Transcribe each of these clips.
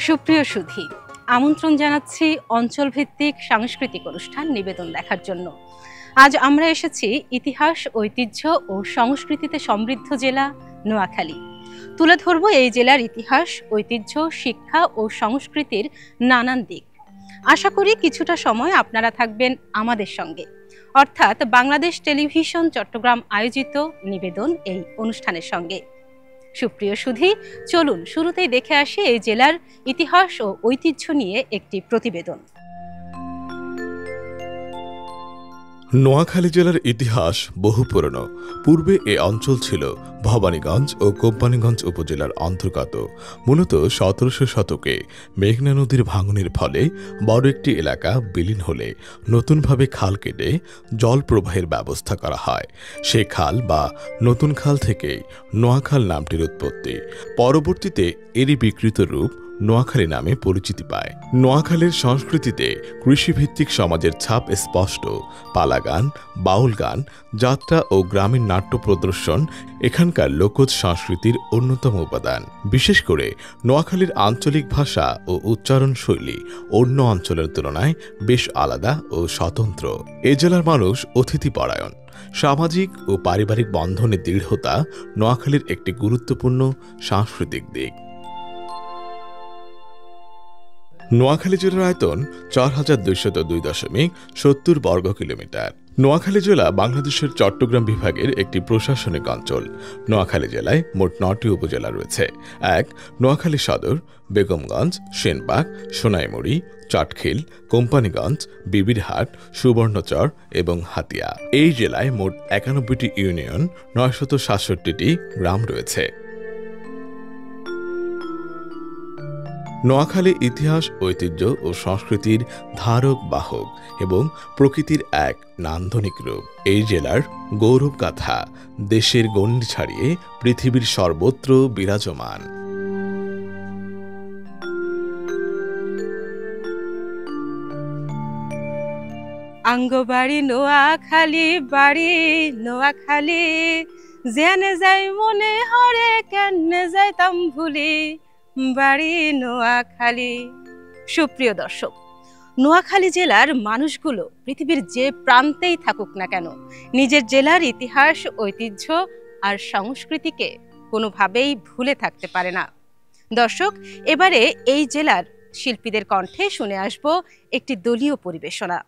সুপ্রিয় সুধী, আমন্ত্রণ জানাচ্ছি অঞ্চলভিত্তিক সাংস্কৃতিক অনুষ্ঠান নিবেদন দেখার জন্য। আজ আমরা এসেছি ইতিহাস, ঐতিহ্য ও সংস্কৃতিতে সমৃদ্ধ জেলা নোয়াখালী। তুলে ধরব এই জেলার ইতিহাস, ঐতিহ্য, শিক্ষা ও সংস্কৃতির নানান দিক। আশা করি কিছুটা সময় আপনারা থাকবেন আমাদের সঙ্গে, অর্থাৎ বাংলাদেশ টেলিভিশন চট্টগ্রাম আয়োজিত নিবেদন এই অনুষ্ঠানের সঙ্গে। সুপ্রিয় সুধী, চলুন শুরুতেই দেখে আসি এই জেলার ইতিহাস ও ঐতিহ্য নিয়ে একটি প্রতিবেদন। নোয়াখালী জেলার ইতিহাস বহু পুরনো। পূর্বে এ অঞ্চল ছিল ভবানীগঞ্জ ও কোম্পানীগঞ্জ উপজেলার অন্তর্গত। মূলত ১৭০০ শতকে মেঘনা নদীর ভাঙনের ফলে বড় একটি এলাকা বিলীন হলে নতুনভাবে খাল কেটে জল প্রবাহের ব্যবস্থা করা হয়। সে খাল বা নতুন খাল থেকেই নোয়াখাল নামটির উৎপত্তি। পরবর্তীতে এরই বিকৃত রূপ নোয়াখালী নামে পরিচিতি পায়। নোয়াখালীর সংস্কৃতিতে কৃষিভিত্তিক সমাজের ছাপ স্পষ্ট। পালাগান, বাউল গান, যাত্রা ও গ্রামীণ নাট্য প্রদর্শন এখানকার লোকজ সংস্কৃতির অন্যতম উপাদান। বিশেষ করে নোয়াখালীর আঞ্চলিক ভাষা ও উচ্চারণ শৈলী অন্য অঞ্চলের তুলনায় বেশ আলাদা ও স্বতন্ত্র। এ জেলার মানুষ অতিথিপরায়ণ। সামাজিক ও পারিবারিক বন্ধনের দৃঢ়তা নোয়াখালীর একটি গুরুত্বপূর্ণ সাংস্কৃতিক দিক। নোয়াখালী জেলার আয়তন ৪,২০২.৭০ বর্গ কিলোমিটার। নোয়াখালী জেলা বাংলাদেশের চট্টগ্রাম বিভাগের একটি প্রশাসনিক অঞ্চল। নোয়াখালী জেলায় মোট ৯টি উপজেলা রয়েছে। ১. নোয়াখালী সদর, বেগমগঞ্জ, সেনবাগ, সোনাইমুড়ি, চাটখিল, কোম্পানীগঞ্জ, বিবিরহাট, সুবর্ণচর এবং হাতিয়া। এই জেলায় মোট ৯১টি ইউনিয়ন, ৯৬৭টি গ্রাম রয়েছে। নোয়াখালী ইতিহাস, ঐতিহ্য ও সংস্কৃতির ধারক বাহক এবং প্রকৃতির এক নান্দনিক রূপ। এই জেলার গৌরব গাথা দেশের গণ্ডি ছাড়িয়ে পৃথিবীর সর্বত্র বিরাজমান। আঙ্গবাড়ি নোয়াখালী, বাড়ি নোয়াখালী, জেনে যাই মনে হরে কেনে যাইতাম ভুলি, বাড়ি নোয়াখালী। সুপ্রিয় দর্শক, নোয়াখালী জেলার মানুষগুলো পৃথিবীর যে প্রান্তেই থাকুক না কেন, নিজের জেলার ইতিহাস, ঐতিহ্য আর সংস্কৃতিকে কোনোভাবেই ভুলে থাকতে পারে না। দর্শক, এবারে এই জেলার শিল্পীদের কণ্ঠে শুনে আসব একটি দলীয় পরিবেশনা।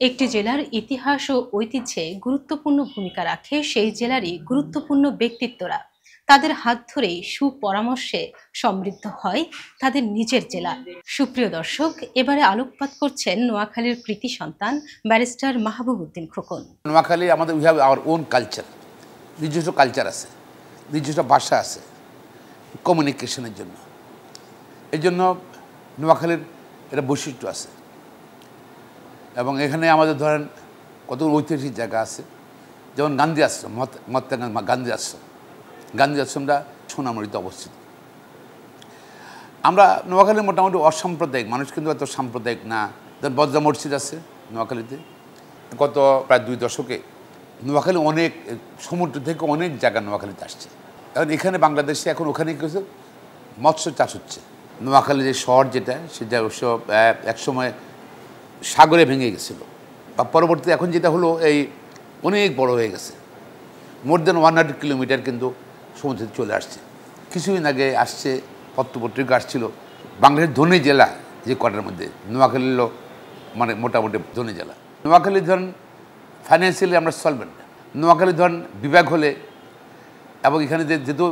একটি জেলার ইতিহাস ও ঐতিহ্যে গুরুত্বপূর্ণ ভূমিকা রাখে সেই জেলারই গুরুত্বপূর্ণ ব্যক্তিত্বরা। তাদের হাত ধরেই সুপরামর্শে সমৃদ্ধ হয় তাদের নিজের জেলা। সুপ্রিয় দর্শক, এবারে আলোকপাত করছেন নোয়াখালীর কৃতি সন্তান ব্যারিস্টার মাহবুব উদ্দিন খোকন। নোয়াখালী আমাদের we have our own culture, নিজস্ব কালচার আছে, নিজস্ব ভাষা আছে কমিউনিকেশনের জন্য। এই জন্য নোয়াখালীর একটা বৈশিষ্ট্য আছে এবং এখানে আমাদের ধরেন কত ঐতিহাসিক জায়গা আছে, যেমন গান্ধী আশ্রম, মহাত্মা গান্ধী আশ্রম। গান্ধী আশ্রমটা সোনামুড়িতে অবস্থিত। আমরা নোয়াখালীর মোটামুটি অসাম্প্রদায়িক মানুষ, কিন্তু এত সাম্প্রদায়িক না। যেমন বজ্রা মসজিদ আছে নোয়াখালীতে। গত প্রায় 2 দশকে নোয়াখালী অনেক সমুদ্র থেকে অনেক জায়গা নোয়াখালীতে আসছে। এখন এখানে বাংলাদেশে এখন ওখানে কিছু মৎস্য চাষ হচ্ছে। নোয়াখালী যে শহর যেটা, সেটা অবশ্য একসময় সাগরে ভেঙে গেছিল, বা পরবর্তী এখন যেটা হলো এই অনেক বড় হয়ে গেছে, মোর দেন 100 কিলোমিটার কিন্তু সমুদ্রে চলে আসছে। কিছুদিন আগে আসছে পত্রপত্রিকা আসছিল বাংলাদেশের ধনী জেলা যে কটার মধ্যে নোয়াখালী হলো মানে মোটামুটি ধনী জেলা। নোয়াখালী ধরেন ফাইন্যান্সিয়ালি আমরা সলভেন্ট। নোয়াখালী ধরেন বিভাগ হলে এবং এখানে যেহেতু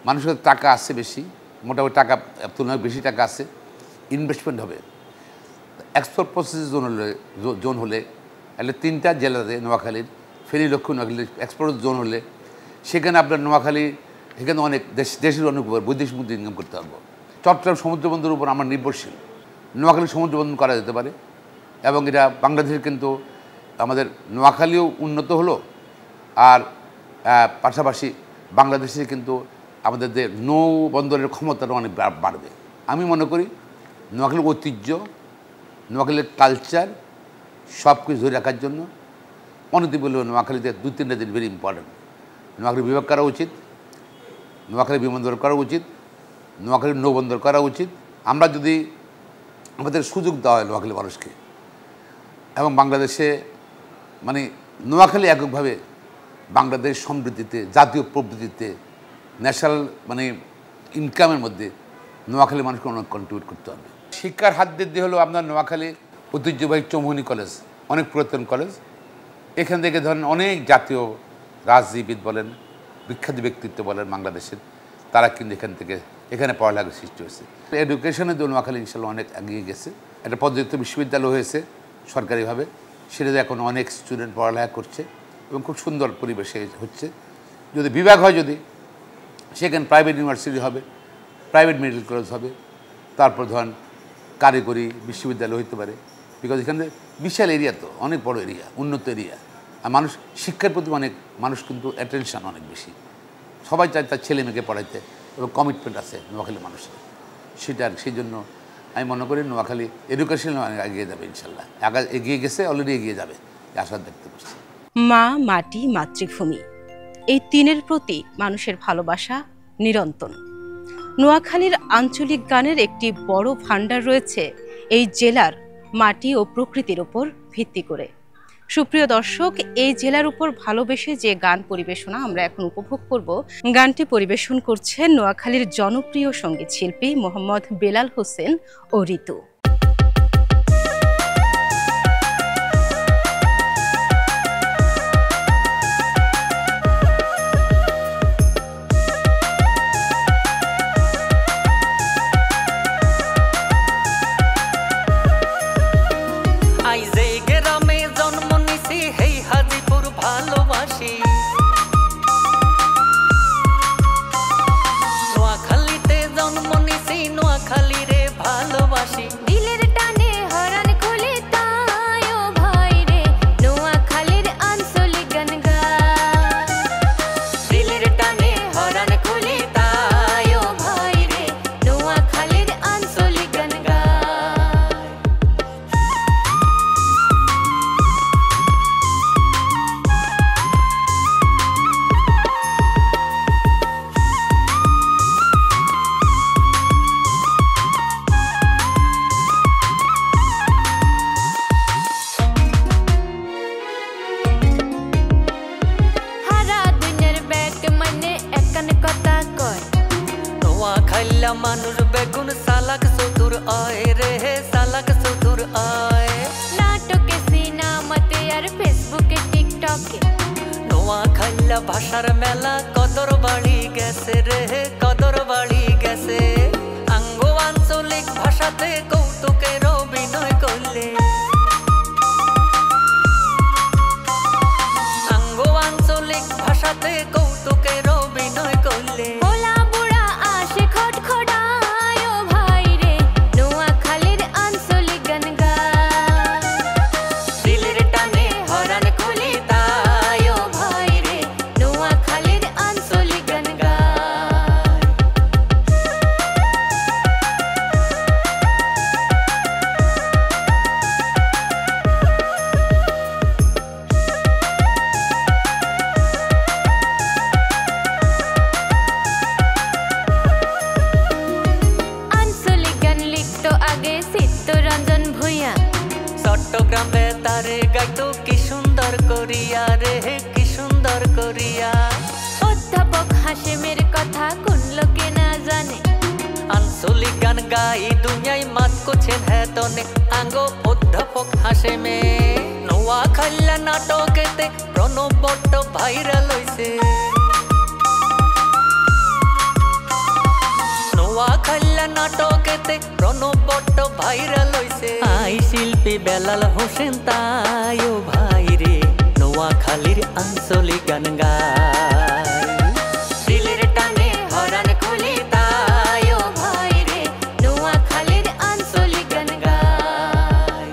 মানুষের টাকা আছে বেশি, মোটামুটি টাকা তুলনায় বেশি টাকা আছে, ইনভেস্টমেন্ট হবে। এক্সপোর্ট প্রসেস জোন হলে তাহলে 3টা জেলাতে নোয়াখালীর ফেনী, লক্ষ্মী, নোয়াখালীর এক্সপোর্ট জোন হলে সেখানে আপনার নোয়াখালী এখানে অনেক দেশের অনেক বৈদেশিক মুদ্রা ইনকাম করতে পারবো। চট্টগ্রাম সমুদ্রবন্দরের উপর আমরা নির্ভরশীল। নোয়াখালী সমুদ্রবন্দর করা যেতে পারে এবং এটা বাংলাদেশের কিন্তু আমাদের নোয়াখালীও উন্নত হলো, আর পাশাপাশি বাংলাদেশে কিন্তু আমাদের যে নৌ বন্দরের ক্ষমতাটা অনেক বাড়বে। আমি মনে করি নোয়াখালীর ঐতিহ্য, নোয়াখালীর কালচার সব কিছু ধরে রাখার জন্য অনতি বলল নোয়াখালীতে 2-3টা দিন ভেরি ইম্পর্টেন্ট। নোয়াখালী বিভাগ করা উচিত, নোয়াখালী বিমানবন্দর করা উচিত, নোয়াখালীর নৌবন্দর করা উচিত। আমরা যদি আমাদের সুযোগ দেওয়া হয় নোয়াখালী মানুষকে, এবং বাংলাদেশে মানে নোয়াখালী এককভাবে বাংলাদেশ সমৃদ্ধিতে, জাতীয় প্রবৃদ্ধিতে, ন্যাশনাল মানে ইনকামের মধ্যে নোয়াখালী মানুষকে অনেক কন্ট্রিবিউট করতে হবে। শিক্ষার হাত দিয়ে হলো আপনার নোয়াখালী ঐতিহ্যবাহী চৌমুহনী কলেজ, অনেক পুরাতন কলেজ। এখান থেকে ধরেন অনেক জাতীয় রাজনীতিবিদ বলেন, বিখ্যাত ব্যক্তিত্ব বলেন বাংলাদেশের, তারা কিন্তু এখানে পড়ালেখার সৃষ্টি হয়েছে। এডুকেশনের জন্য নোয়াখালী ইনশাল্লাহ অনেক এগিয়ে গেছে। একটা পর্যাপ্ত বিশ্ববিদ্যালয় হয়েছে সরকারিভাবে, সেটাতে এখন অনেক স্টুডেন্ট পড়ালেখা করছে এবং খুব সুন্দর পরিবেশে হচ্ছে। যদি বিভাগ হয়, যদি সেখানে প্রাইভেট ইউনিভার্সিটি হবে, প্রাইভেট মেডিকেল কলেজ হবে, তারপর ধরেন কারিগরি বিশ্ববিদ্যালয় হতে পারে। বিকজ এখানে বিশাল এরিয়া, তো অনেক বড় এরিয়া, উন্নত এরিয়া, আর মানুষ শিক্ষার প্রতি মানুষ কিন্তু অ্যাটেনশান অনেক বেশি। সবাই চায় তার ছেলে মেয়েকে পড়াইতে, এবং কমিটমেন্ট আছে নোয়াখালী মানুষের সেটা। সেই জন্য আমি মনে করি নোয়াখালী এডুকেশন এগিয়ে যাবে ইনশাল্লাহ। এগিয়ে গেছে, অলরেডি এগিয়ে যাবে, আশা দেখতে পাচ্ছি। মা, মাটি, মাতৃভূমি, এই 3-এর প্রতি মানুষের ভালোবাসা নিরন্তর। নোয়াখালীর আঞ্চলিক গানের একটি বড় ভাণ্ডার রয়েছে এই জেলার মাটি ও প্রকৃতির উপর ভিত্তি করে। সুপ্রিয় দর্শক, এই জেলার উপর ভালোবেসে যে গান পরিবেশনা আমরা এখন উপভোগ করব, গানটি পরিবেশন করছেন নোয়াখালীর জনপ্রিয় সঙ্গীত শিল্পী মোহাম্মদ বেলাল হোসেন ও ঋতু। মানুষ বেগুন সালাক চতুর আয় রে সালাক চতুর আয় নাটকে সিনেমা ভাষার মেলা কদর বাড়ি গেছে রে কদর বাড়ি গেছে আঙ্গ আঞ্চলিক ভাষাতে কৌতুকের অভিনয় করলে আঙ্গ আঞ্চলিক ভাষাতে কৌতুকের অভিনয় করলে ওলা বুড়া আসে খটখটায় ও ভাই রে নোয়াখালীর আঞ্চলিক গান গায় দিলের টানে হরান খুলি তাই ও ভাই রে নোয়াখালীর আঞ্চলিক গান গায় আঞ্চলিক গান লিখত আগে চিত্তরঞ্জন ভূঁইয়া চট্টগ্রামে তারে গাইতো কি সুন্দর করিয়া রে কি সুন্দর করিয়া অধ্যাপক হাশেমের কথা কোন লোকে না জানে আঞ্চলিক গান গাই দুনিয়ায় মাত করছেন হেতনে আঙ্গ অধ্যাপক হাসেমে নোয়াখালী নাটকেতে প্রণব বট্ট ভাইরাল হইছে নোয়াখালী নাটকেতে প্রণব বট্ট ভাইরাল হইছে আই শিল্পী বেলাল হোসেন তাই ও ভাই রে নোয়াখালীর আঞ্চলিক গান গায় দিলের টানে হরান খুলি তাই ও ভাই রে নোয়াখালীর আঞ্চলিক গান গায়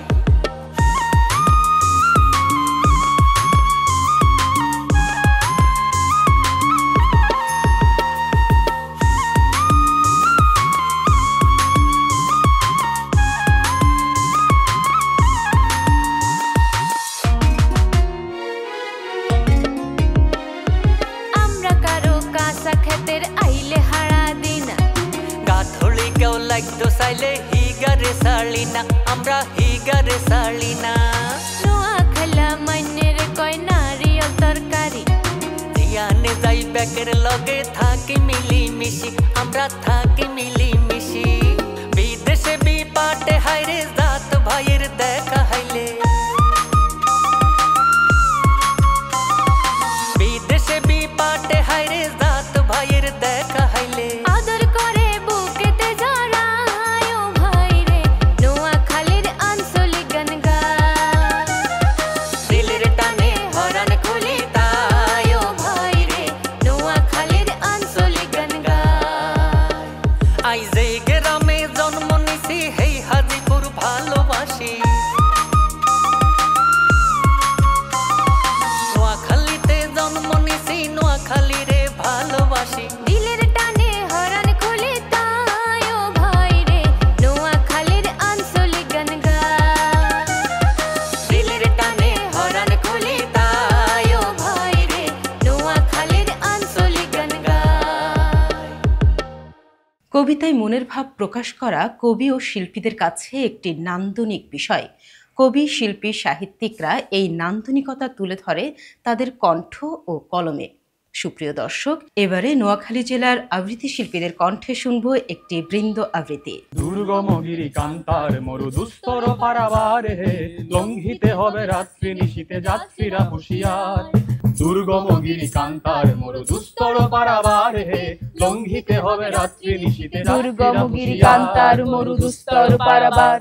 আমরা কারো কাঁচা ক্ষেতের আইলে হারা দিনা গাথলি কেউ লাগতো চাইলে হিগারে সালি না আমরা হিগারে সালি না নোয়াখালা মান্যের কয় নারিয়ল তরকারি ধিয়ানে যাই ব্যাকের লগে থাকি মিলি মিশি আমরা থাকি মিলি মিশি বিদেশে বিপাটে হাইরে জাত ভাইয়ের দেখা হাইলে বিদেশে বিপাটে হাইরে জাত ভাইয়ের দেখা হাইলে আদর করে বুকেতে জড়ায় ও ভাই রে নোয়াখালীর আঞ্চলিক গান গায় দিলের টানে হরান খুলি তাই ও ভাই রে নোয়াখালীর আঞ্চলিক গান গায় আই যে গ্রামে জন্ম নিছি হেই হাজিপুর ভালোবাসি নোয়াখালীতে জন্ম নিছি নোয়াখালী রে ভালোবাসি দিলের টানে হরান খুলি তাই ও ভাই রে নোয়াখালীর আঞ্চলিক গান গায় দিলের টানে হরান খুলি তাই ও ভাই রে নোয়াখালীর আঞ্চলিক গান গায় কবিতায় মনের ভাব প্রকাশ করা কবি ও শিল্পীদের কাছে একটি নান্দনিক বিষয়। কবি, শিল্পী, সাহিত্যিকরা এই নান্দনিকতা তুলে ধরে তাদের কণ্ঠ ও কলমে। সুপ্রিয় দর্শক, এবারে নোয়াখালী জেলার আবৃত্তি শিল্পীদের কণ্ঠে শুনব একটি বৃন্দ আবৃত্তি। দুর্গমগিরি কান্তার মরু দুস্তর পারাবার হে লঙ্ঘিতে হবে রাত্রি নিশীতে যাত্রীরা হুঁশিয়ার দুর্গমগিরি কান্তার মরু দুস্তর পারাবার হে লঙ্ঘিতে হবে রাত্রি নিশীতে দুর্গমগিরি কান্তার মরু দুস্তর পারাবার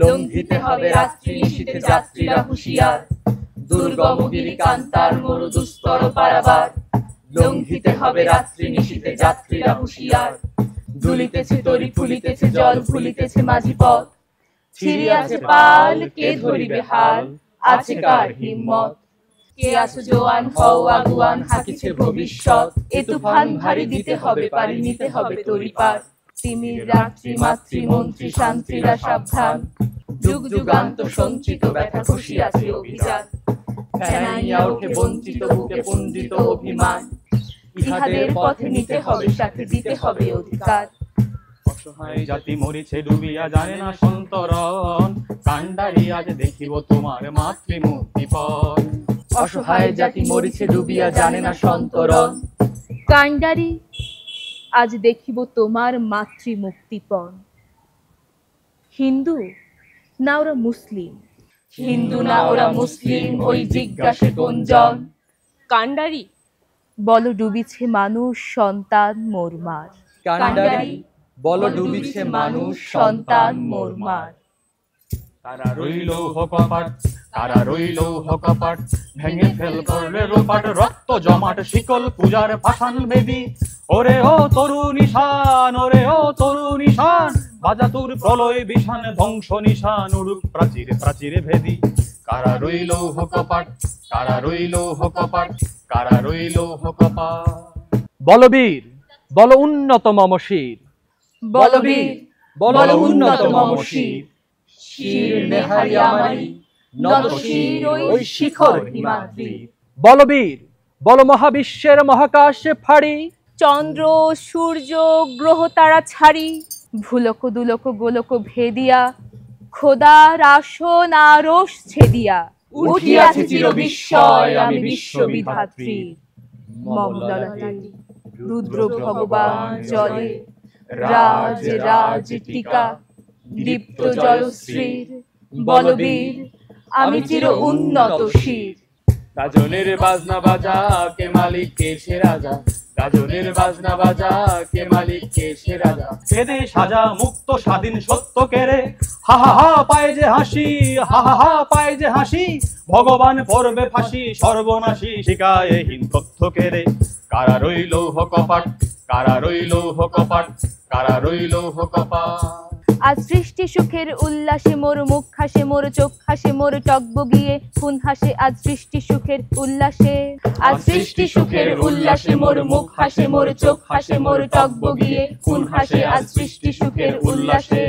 লঙ্ঘিতে হবে রাত্রি নিশীতে যাত্রীরা হুঁশিয়ার দুর্গমগিরি কান্তার মরু দুস্তর পারাবার লঙ্ঘিতে হবে রাত্রি নিশীতে যাত্রীরা হুঁশিয়ার দুলিতেছে তরি ফুলিতেছে জল ফুলিতেছে মাঝি পথ ছিড়িয়াছে পাল কে ধরিবে হাল আছে কার হিম্মত কে আছো জোয়ান হও আগুয়ান হাকিছে ভবিষ্যৎ এ তুফান ভারী দিতে হবে পারি নিতে হবে তরি পার তিমির রাত্রি মাতৃ মন্ত্রী শান্তিরা সাবধান যুগ যুগান্ত সঞ্চিত ব্যথা খুশিয়াছে অভিযান ফেনাইয়া ওঠে বঞ্চিত বুকে পুঞ্জিত অভিমান ইহাদের পথে নিতে হবে সাথে দিতে হবে অধিকার অসহায় জাতি মরিছে ডুবিয়া জানে না সন্তরণ কান্ডারি আজ দেখিব তোমার মাতৃমূর্তিপণ অসহায় জাতি মরিছে ডুবিয়া জানে না সন্তরণ কান্ডারি আজ দেখিব তোমার মাতৃ মুক্তিপণ হিন্দু না ওরা মুসলিম হিন্দু না ওরা মুসলিম ওই জিজ্ঞাসে কোনজন কান্ডারি বলো ডুবিছে মানুষ সন্তান মোর মার। কান্ডারি বলো ডুবিছে মানুষ সন্তান মোর মার। কারা রইল হকপাট, কারা রইল হকপাট, ভেঙে ফেল করলে রূপাট, রক্ত জমাট শিকল পূজার পাষাণ বেদী। ওরে ও তরু নিশান, ওরে ও তরু নিশান, বাজা তোর প্রলয় বিশান, ধ্বংস নিশান উড়ুক প্রাচীরে প্রাচীরে ভেদি। কারা রইল হকপাট, কারা রইল হকপাট, কারা রইল হকপাট। বলবীর বল উন্নত মম শির, বলবীর বল উন্নত মম শির। শির নেহারি আমারি, নত শির ওই শিখর হিমাদ্রি। বলবীর বল মহাবিশ্বের মহাকাশে ফাড়ি, চন্দ্র সূর্য গ্রহ তারা ছাড়ি, ভুলক দুলক গোলক ভেদিয়া, খোদার আসন আরশ ছেদিয়া, উঠিয়াছে চির বিস্ময় আমি বিশ্ববিধাত্রী। মম ললাটে রুদ্র ভগবান জলে, রাজ রাজ টিকা দীপ্ত জলশ্রীর। বলবীর আমি চির উন্নত শির। গাজনের বাজনা বাজা কে মালিক কে সে রাজা, গাজনের বাজনা বাজা কে মালিক কে সে রাজা। এদে সাজা মুক্ত স্বাধীন সত্য কেরে, হা হা হা পায় যে হাসি, হা হা হা পায় যে হাসি। ভগবান পড়বে ফাঁসি সর্বনাশী শিকায়হীন তথ্য কেরে। কারা রইল হকপাট, কারা রইল হকপাট, কারা রইল হকপাট। আজ সৃষ্টি সুখের উল্লাসে মোর মুখ হাসে, মোর চোখ হাসে, মোর টকবগিয়ে খুন হাসে। আজ সৃষ্টি সুখের উল্লাসে, আজ সৃষ্টি সুখের উল্লাসে মোর মুখ হাসে, মোর চোখ হাসে, মোর টকবগিয়ে খুন হাসে। আজ সৃষ্টি সুখের উল্লাসে।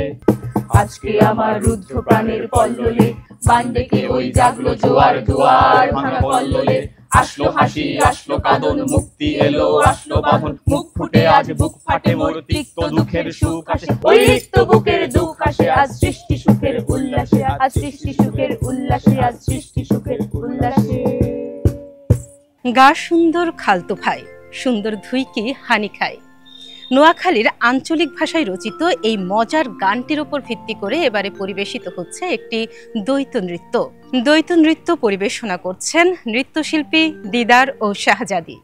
আজকে আমার রুদ্ধ প্রাণের পল্ললে, বান ডেকে ওই জাগলো জোয়ার দুয়ার ভাঙা পল্ললে। আসলো হাসি আসলো কাঁদন, মুক্তি এলো আসলো বাঁধন। মুখ ফুটে আজ বুক ফাটে মোর, তিক্ত দুঃখের সুখ আসে, ওই রিক্ত বুকের দুঃখ আসে। আজ সৃষ্টি সুখের উল্লাসে, আজ সৃষ্টি সুখের উল্লাসে, আজ সৃষ্টি সুখের উল্লাসে। গা সুন্দর খালতো ভাই, সুন্দর ধুইকি হানি খায়। নোয়াখালীর আঞ্চলিক ভাষায় রচিত এই মজার গানটির উপর ভিত্তি করে এবারে পরিবেশিত হচ্ছে একটি দ্বৈত নৃত্য। দ্বৈত নৃত্য পরিবেশনা করছেন নৃত্যশিল্পী দিদার ও শাহজাদি।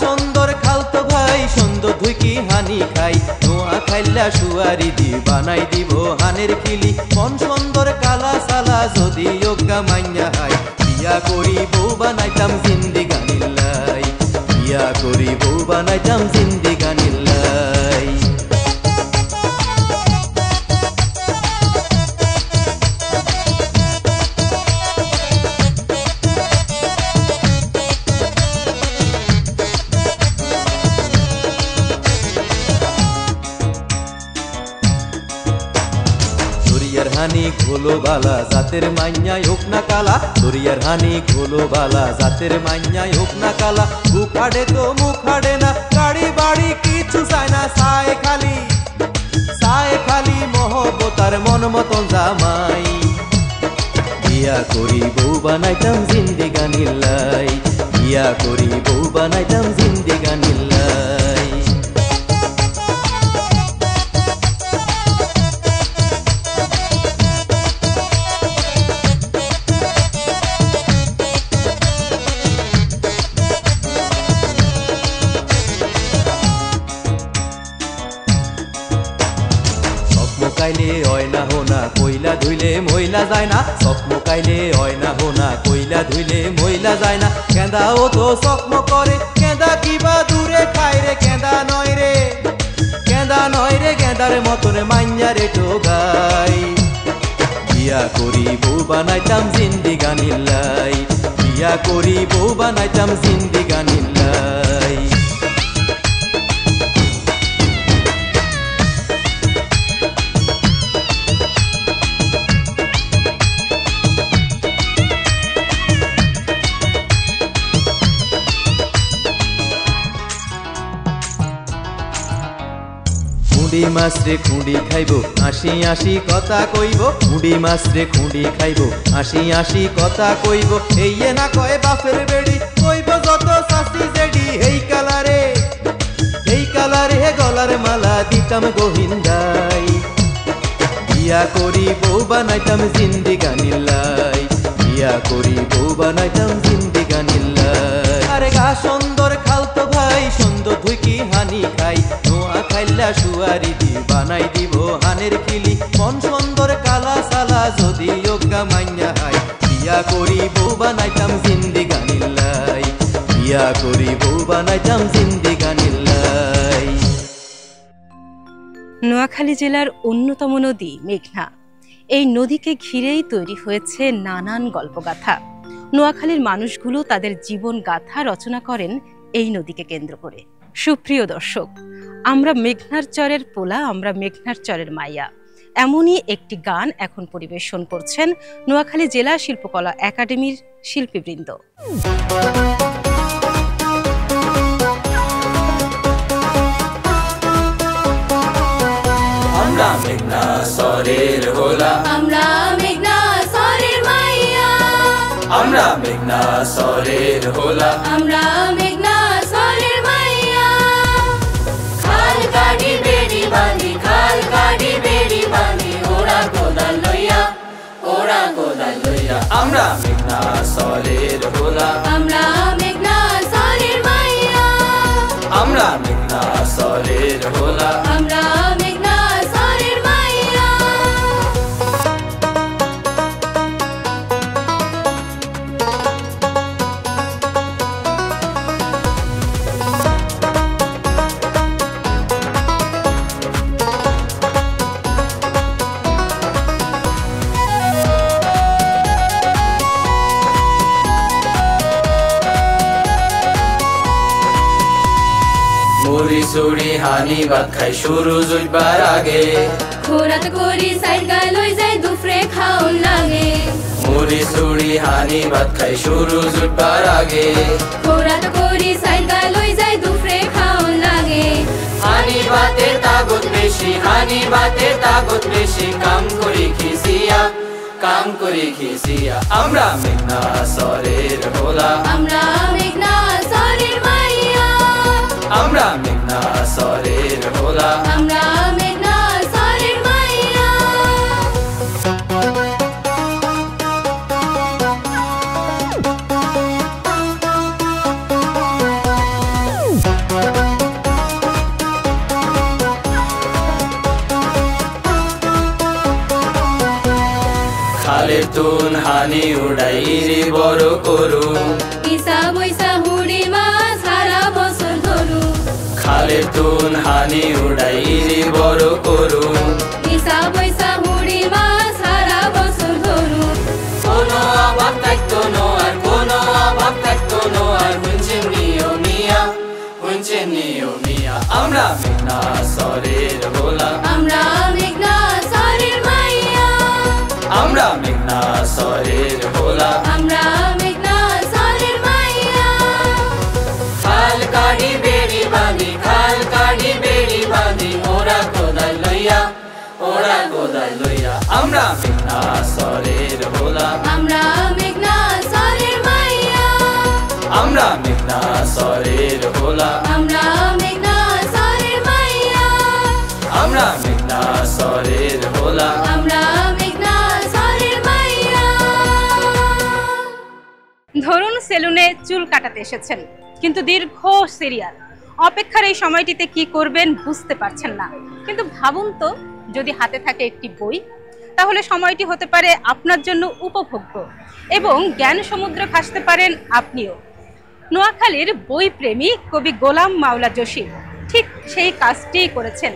সুন্দর খালতো ভাই, সুন্দর ধুইকি হানি খাই। নোয়া খাইলা সুয়ারি দি বানাই দিব হানের খিলি। মন সুন্দর কালা সালা যদি যোগ্যা মাইয়া হাই। বিয়া করি বউ বানাইতাম জিন্দিগানিল্লাই, বিয়া করি বউ বানাইতাম জিন্দিগানিল্লাই। হানি খোলো বালা জাতের মাইয়াই হোক না কালা, দরিয়ার হানি খোলো বালা জাতের মাইয়াই হোক না কালা। বুক হাডে তো মুখ হাডে না, গাড়ি বাড়ি কিছু চায় না, সায় খালি মহব্বতার মন মতন জামাই। বিয়া করি বউ বানাইতাম জিন্দিগানিল্লাই, বিয়া করি বউ বানাইতাম জিন্দিগানিল্লাই। কাইলে হয় না হোনা কইলা ধুইলে মহিলা যায় না, স্বপ্ন কাইলে হয় না হোনা কইলা ধুইলে মহিলা যায় না। কেঁদাও তো স্বপ্ন করে, কেঁদা কিবা দূরে খায় রে। কেঁদা নয় রে, কেঁদা নয় রে, গেঁদার মতন মাইয়ারে টোগাই। বিয়া করি বউ বানাইতাম জিন্দিগানিল্লাই, বিয়া করি বউ বানাইতাম জিন্দিগানিল্লাই। মুড়ি মাছ রে খুঁড়ি খাইব হাসি হাসি কথা কইব মুড়ি মাছ রে খুঁড়ি খাইব হাসি হাসি কথা কইব এই না কয় বাপের বেড়ি কইব যত শাস্তি জেডি এই কালারে গলার মালা দিতাম গোহিন্দাই বিয়া করি বউ বানাইতাম জিন্দিগানিল্লাই বিয়া করি বউ বানাইতাম জিন্দিগানিল্লাই আরে গা সুন্দর খালতো ভাই সুন্দর ধুইকি হানি খাই নোয়া খাইলা সুয়ারি দি বানাই দিব হানের খিলি মন সুন্দর কালা সালা যদি যোগ্যা মাইয়া হাই বিয়া করি বউ বানাইতাম জিন্দিগানিল্লাই বিয়া করি বউ বানাইতাম জিন্দিগানিল্লাই। নোয়াখালী জেলার অন্যতম নদী মেঘনা। এই নদীকে ঘিরেই তৈরি হয়েছে নানান গল্পগাথা। নোয়াখালীর মানুষগুলো তাদের জীবন গাথা রচনা করেন এই নদীকে কেন্দ্র করে। সুপ্রিয় দর্শক, আমরা মেঘনার চরের পোলা, আমরা মেঘনার চরের মাইয়া, এমনই একটি গান এখন পরিবেশন করছেন নোয়াখালী জেলা শিল্পকলা একাডেমির শিল্পীবৃন্দ। আমরা মেঘনা সরের হোলা, আমরা মেঘনা সরের মাইয়া, আমরা মেঘনা সরের হোলা, আমরা মেঘনা সরের মাইয়া। খাল কাটি বেড়ি বাঁধি, খাল কাটি বেড়ি বাঁধি, ওরা কোদাল লইয়া, ওরা কোদাল লইয়া। আমরা মেঘনা সরের হোলা, আমরা মেঘনা সরের মাইয়া, আমরা মেঘনা সরের হোলা, আমরা মেঘনা সরের মাইয়া। মুড়ি সুড়ি হানি ভাত খাই শুরু জুইবার আগে, খোরাত করি সাইডা লই যায় দুফরে খাওন লাগে, মুড়ি সুড়ি হানি ভাত খাই শুরু জুইবার আগে, খোরাত করি সাইডা লই যায় দুফরে খাওন লাগে। হানি ভাতের তাগত বেশি, হানি ভাতের তাগত বেশি, কাম করি খিসিয়া, কাম করি খিসিয়া। আমরা মেঘনা সরের হোলা, আমরা মেঘনা সরের মাইয়া, আমরা মেঘনা সরের হোলা, আমরা মেঘনা সরের মাইয়া। খালের তুন হানি উড়াই রে বড় করু, ইসা বৈসা হুড়ি মাছ সারা বছর ধরু, খালের তুন হানি উড়াই রে বড় করু, ইসা বৈসা হুড়ি মাছ সারা বছর ধরু। কোনো অভাব থাকতো নো আর, কোনো অভাব থাকতো নো আর, হুনছেন নিও মিয়া, হুনছেন নিও মিয়া। আমরা মেঘনা সরের হোলা, আমরা মেঘনা সরের মাইয়া, আমরা মেঘনা সরের হোলা, আমরা মেঘনা সরের মাইয়া। খাল কাটি বেড়ি বাঁধি, খাল কাটি বেড়ি বাঁধি, ওরা কোদাল লইয়া, ওরা কোদাল লইয়া। আমরা মেঘনা সরের হোলা, আমরা মেঘনা সরের মাইয়া, আমরা মেঘনা সরের হোলা, আমরা মেঘনা সরের মাইয়া, আমরা মেঘনা সরের হোলা, আমরা মেঘনা সরের মাইয়া। ধরুন সেলুনে চুল কাটাতে এসেছেন, কিন্তু দীর্ঘ সিরিয়াল, অপেক্ষার এই সময়টিতে কি করবেন বুঝতে পারছেন না। কিন্তু ভাবুন তো, যদি হাতে থাকে একটি বই, তাহলে সময়টি হতে পারে আপনার জন্য উপভোগ্য এবং জ্ঞান সমুদ্রে ভাসতে পারেন আপনিও। নোয়াখালীর বই প্রেমী কবি গোলাম মাওলা জসিম ঠিক সেই কাজটিই করেছেন।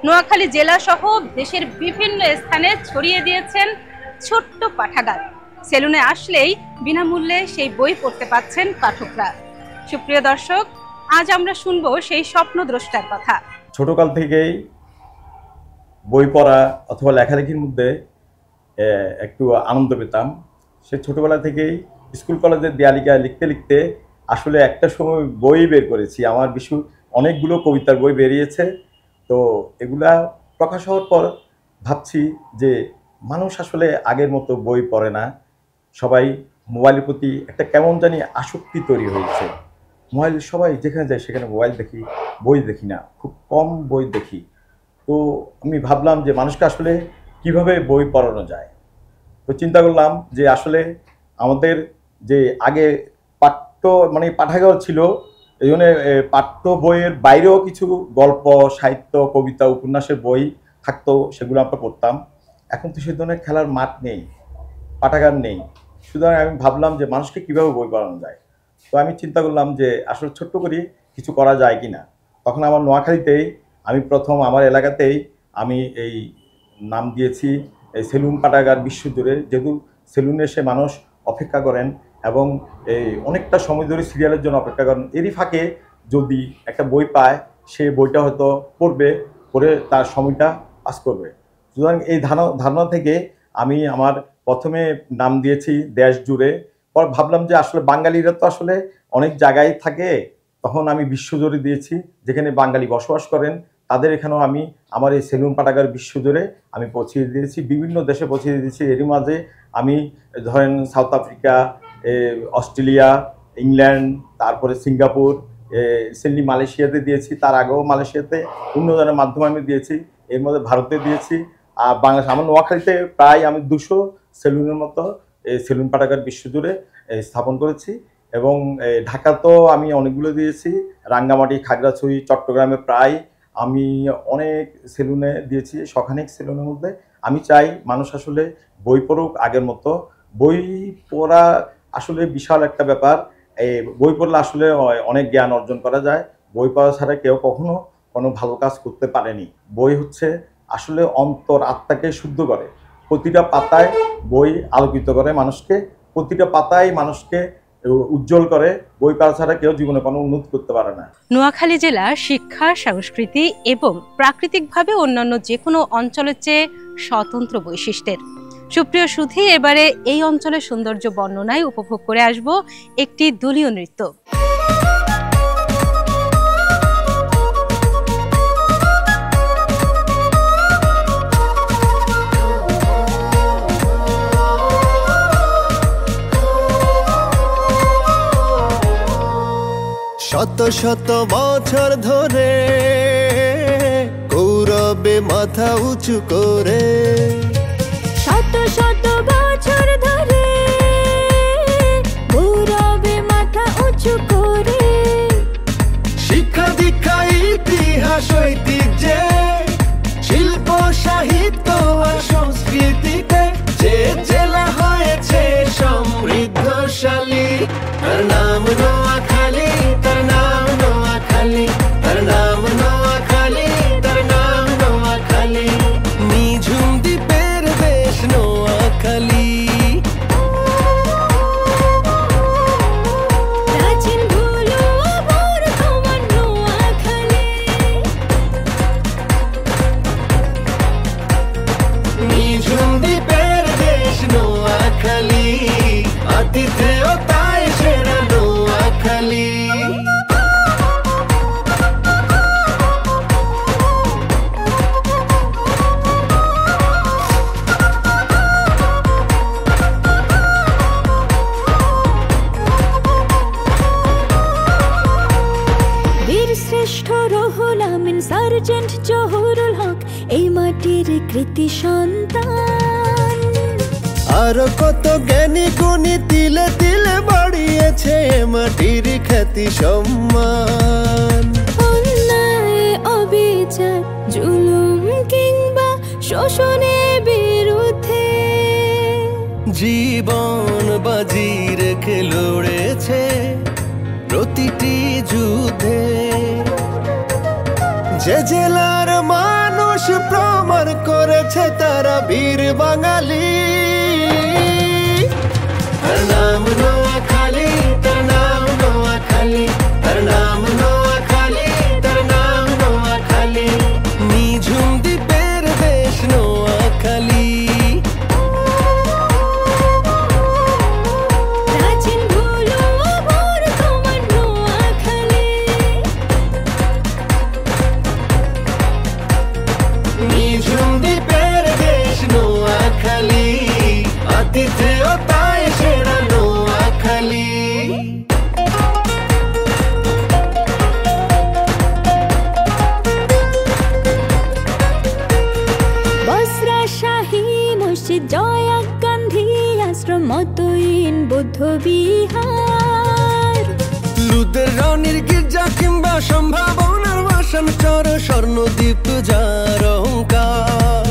নোয়াখালী জেলা সহ দেশের বিভিন্ন স্থানে ছড়িয়ে দিয়েছেন ছোট্ট পাঠাগার। সেলুনে আসলেই বিনামূল্যে সেই বই পড়তে পাচ্ছেন পাঠকরা। সুপ্রিয় দর্শক, আজ আমরা শুনবো সেই স্বপ্নদ্রষ্টার কথা। ছোটকাল থেকেই বই পড়া অথবা লেখালেখির মধ্যে একটু আনন্দ পেতাম। সে ছোটবেলা থেকেই স্কুল কলেজের দেয়ালিকায় লিখতে লিখতে আসলে একটা সময় বই বের করেছি। আমার অনেকগুলো কবিতার বই বেরিয়েছে। তো এগুলা প্রকাশ হওয়ার পর ভাবছি যে মানুষ আসলে আগের মতো বই পড়ে না, সবাই মোবাইলের প্রতি একটা কেমন জানি আসক্তি তৈরি হয়েছে। মোবাইল সবাই যেখানে যায় সেখানে মোবাইল দেখি, বই দেখি না, খুব কম বই দেখি। তো আমি ভাবলাম যে মানুষকে আসলে কিভাবে বই পড়ানো যায়। তো চিন্তা করলাম যে আসলে আমাদের যে আগে পাঠাগার ছিল, এই জন্য পাঠ্য বইয়ের বাইরেও কিছু গল্প, সাহিত্য, কবিতা, উপন্যাসের বই থাকতো, সেগুলো আমরা পড়তাম। এখন তো সে ধরনের খেলার মাঠ নেই, পাঠাগার নেই। সুতরাং আমি ভাবলাম যে মানুষকে কীভাবে বই পড়ানো যায়। তো আমি চিন্তা করলাম যে আসলে ছোট্ট করে কিছু করা যায় কি না। তখন আমার নোয়াখালীতেই আমি প্রথম আমার এলাকাতেই আমি এই নাম দিয়েছি এই সেলুন পাঠাগার বিশ্বজুড়ে, যেহেতু সেলুনে এসে মানুষ অপেক্ষা করেন এবং এই অনেকটা সময় ধরে সিরিয়ালের জন্য অপেক্ষা করেন। এরই ফাঁকে যদি একটা বই পায়, সে বইটা হয়তো পড়ে তার সময়টা পাস করবে। সুতরাং এই ধারণা থেকে আমি আমার প্রথমে নাম দিয়েছি দেশ জুড়ে। পর ভাবলাম যে আসলে বাঙালিরা তো আসলে অনেক জায়গায় থাকে, তখন আমি বিশ্বজুড়ে দিয়েছি, যেখানে বাঙালি বসবাস করেন তাদের এখানেও আমি আমার এই সেলুন পাঠাগার বিশ্বজুড়ে আমি পৌঁছিয়ে দিয়েছি, বিভিন্ন দেশে পৌঁছিয়ে দিয়েছি। এরই মাঝে আমি ধরেন সাউথ আফ্রিকা, অস্ট্রেলিয়া, ইংল্যান্ড, তারপরে সিঙ্গাপুর, রিসেন্টলি মালয়েশিয়াতে দিয়েছি, তার আগেও মালয়েশিয়াতে অন্যজনের মাধ্যমে আমি দিয়েছি, এর মধ্যে ভারতে দিয়েছি। আর বাংলাদেশ আমার নোয়াখালীতে প্রায় আমি 200 সেলুনের মতো এই সেলুন পাঠাগার বিশ্বজুড়ে স্থাপন করেছি। এবং ঢাকাতেও আমি অনেকগুলো দিয়েছি, রাঙ্গামাটি, খাগড়াছড়ি, চট্টগ্রামে প্রায় আমি অনেক সেলুনে দিয়েছি, শখানেক সেলুনের মধ্যে। আমি চাই মানুষ আসলে বই পড়ুক আগের মতো। বই পড়া আসলে বিশাল একটা ব্যাপার। এই বই পড়লে আসলে অনেক জ্ঞান অর্জন করা যায়। বই পড়া ছাড়া কেউ কখনো কোনো ভালো কাজ করতে পারেনি। বই হচ্ছে আসলে অন্তর আত্মাকে শুদ্ধ করে, প্রতিটা পাতায় বই আলোকিত করে মানুষকে, প্রতিটা পাতায় মানুষকে উজ্জ্বল করে। বই পড়া ছাড়া কেউ জীবনে কোনো উন্নতি করতে পারে না। নোয়াখালী জেলা শিক্ষা, সংস্কৃতি এবং প্রাকৃতিকভাবে অন্যান্য যে কোনো অঞ্চলের চেয়ে স্বতন্ত্র বৈশিষ্ট্যের। সুপ্রিয় সুধী, এবারে এই অঞ্চলের সৌন্দর্য বর্ণনায় উপভোগ করে আসব একটি দলীয় নৃত্য। শত শত বছর ধরে গৌরবে মাথা উঁচু করে, শত শত বছর ধরে গৌরবে মাথা উঁচু করে, শিক্ষা দীক্ষা ইতিহাস ঐতিহ্যে, শিল্প সাহিত্য আর সংস্কৃতিতে যে জেলা হয়েছে সমৃদ্ধশালী, তার নাম নোয়াখালী, তার নাম নোয়াখালী, তার নাম নোয়াখালী, তার নাম নোয়াখালী। নিঝুম দ্বীপের দেশ নোয়াখালী, প্রাচীন ভুলো বর্তমান নোয়াখালী, নিঝুম দ্বীপের দেশ নোয়াখালী, আতিথেয় তাই সেরা নোয়াখালী। বীর শ্রেষ্ঠ রুহুল আমিন, সার্জেন্ট জহুরুল হক এই মাটির কৃতি সন্তান। আরো কত জ্ঞানী গুণী তিলে তিলে বাড়িয়েছে মাটির খ্যাতি সম্মান। অন্যায়, অবিচার, জুলুম কিংবা শোষণের বিরুদ্ধে জীবন বাজি রেখে লড়েছে প্রতিটি যুদ্ধে। যে জেলার মানুষ প্রমাণ করেছে তারা বীর বাঙালি, তার নাম নোয়াখালী, তার নাম নোয়াখালী, তার নাম নোয়াখালী, তার নাম নোয়াখালী। নিঝুম দ্বীপের দেশ নোয়াখালী, প্রাচীন ভুলো বর্তমান নোয়াখালী, আতিথেয়তায় সেরা নোয়াখালী। বসরা শাহী মসজিদ, জয়া গান্ধী আশ্রম, মতইন বৌদ্ধ বিহার, লুদের রানীর গির্জা কিংবা সম্ভাবনার বাসন চর স্বর্ণদীপ্ত যার অহংকার,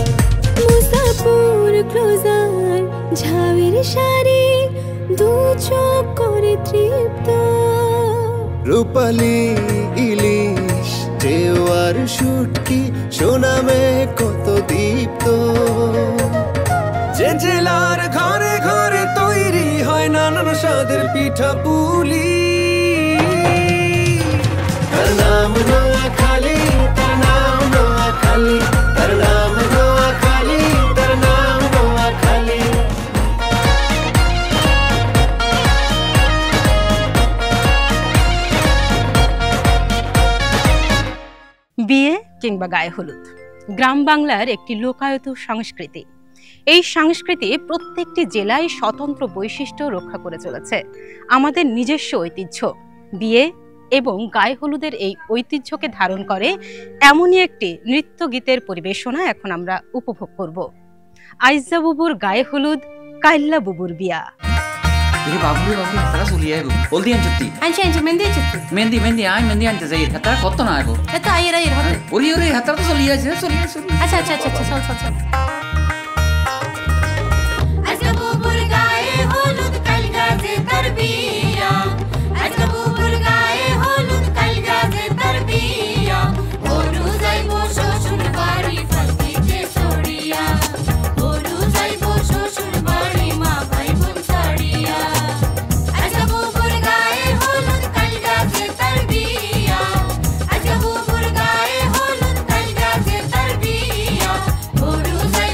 মুসাপুর ক্লোজার, ঝাউয়ের শাড়ি, দু চোখ করে তৃপ্ত, রূপালী ইলিশ, দেওয়ার শুটকি, সোনামে কত দীপ্ত। যে জেলার ঘরে ঘরে তৈরি হয় নানান স্বাদের পিঠা পুলি, তার নাম নোয়াখালী, তার নাম নোয়াখালী, তার নাম নোয়াখালী, তার নাম নোয়াখালী। বিয়ে কিংবা গায়ে হলুদ গ্রাম বাংলার একটি লোকায়ত সংস্কৃতি। এই সংস্কৃতি প্রত্যেকটি জেলায় স্বতন্ত্র বৈশিষ্ট্য রক্ষা করে চলেছে। আমাদের নিজস্ব ঐতিহ্য বিয়ে এবং গায়ে হলুদের এই ঐতিহ্যকে ধারণ করে এমনই একটি নৃত্য গীতের পরিবেশনা এখন আমরা উপভোগ করব। আইজা বুবুর গায়ে হলুদ, কাইল্লা বুবুর বিয়া। Ini babu hatara suli ayo. Oldi anjutti. Anji mendi anjutti. Mendi ay mendi ante zair. Hatara kotto na ayo. Eta ayir hote. Ori hatara to suli ayo. Acha sol. আজকে বুবুর গায়ে হলুদ, কাল গাছে তার বিয়া। আজকে বুবুর গায়ে হলুদ, কাল গাছে তার বিয়া। ওরু যাইবো শ্বশুর বাড়ি ফালকিতে ছড়িয়া, ওরু যাইবো শ্বশুর বাড়ি মা ভাই বোন ছাড়িয়া। আজকে বুবুর গায়ে হলুদ, কাল গাছে তার বিয়া। আজকে বুবুর গায়ে হলুদ, কাল গাছে তার বিয়া। ওরু যাইবো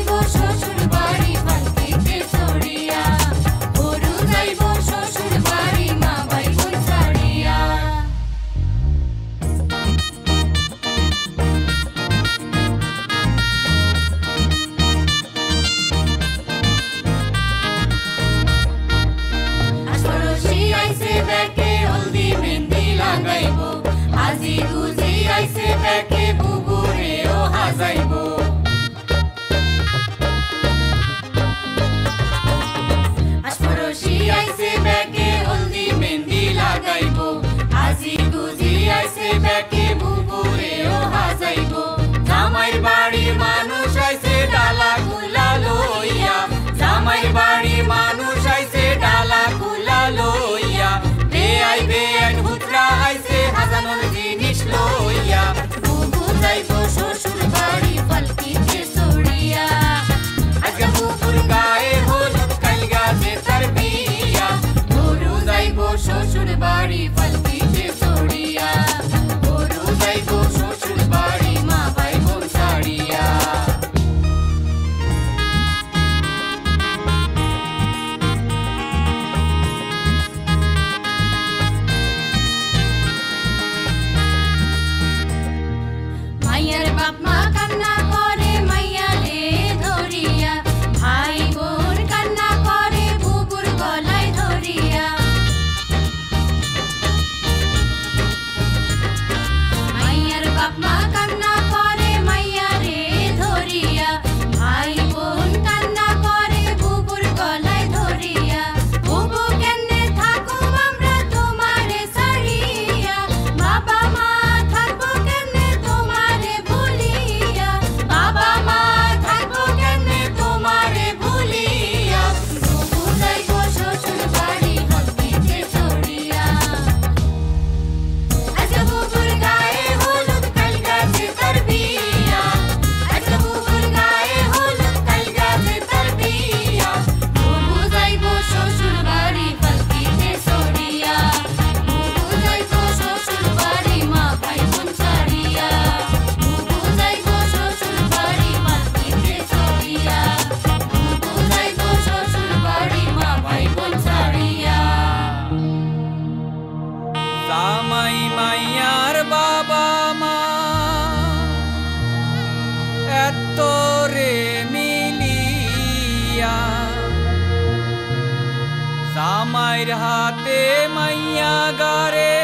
জামাইর হাতে মাইয়া গারে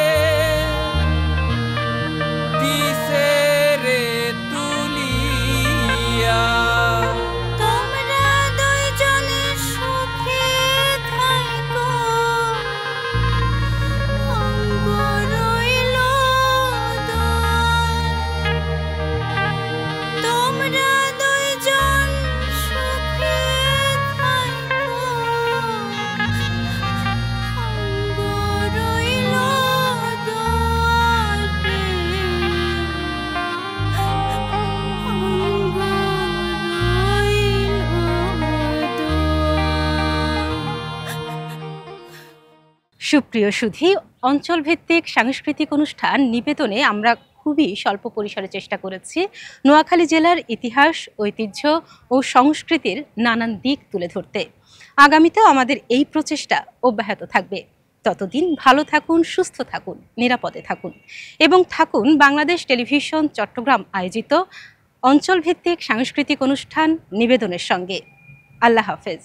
দিছে রে তুলিয়া তোমরা দুইজনে সুখে থাকো অঙ্গ রইল দোল তোমরা দুইজন সুখে থাকো অঙ্গ রইল দোল অঙ্গ সুপ্রিয় সুধী, অঞ্চলভিত্তিক সাংস্কৃতিক অনুষ্ঠান নিবেদনে আমরা খুবই স্বল্প পরিসরে চেষ্টা করেছি নোয়াখালী জেলার ইতিহাস, ঐতিহ্য ও সংস্কৃতির নানান দিক তুলে ধরতে। আগামীতেও আমাদের এই প্রচেষ্টা অব্যাহত থাকবে। ততদিন ভালো থাকুন, সুস্থ থাকুন, নিরাপদে থাকুন এবং থাকুন বাংলাদেশ টেলিভিশন চট্টগ্রাম আয়োজিত অঞ্চলভিত্তিক সাংস্কৃতিক অনুষ্ঠান নিবেদনের সঙ্গে। আল্লাহ হাফেজ।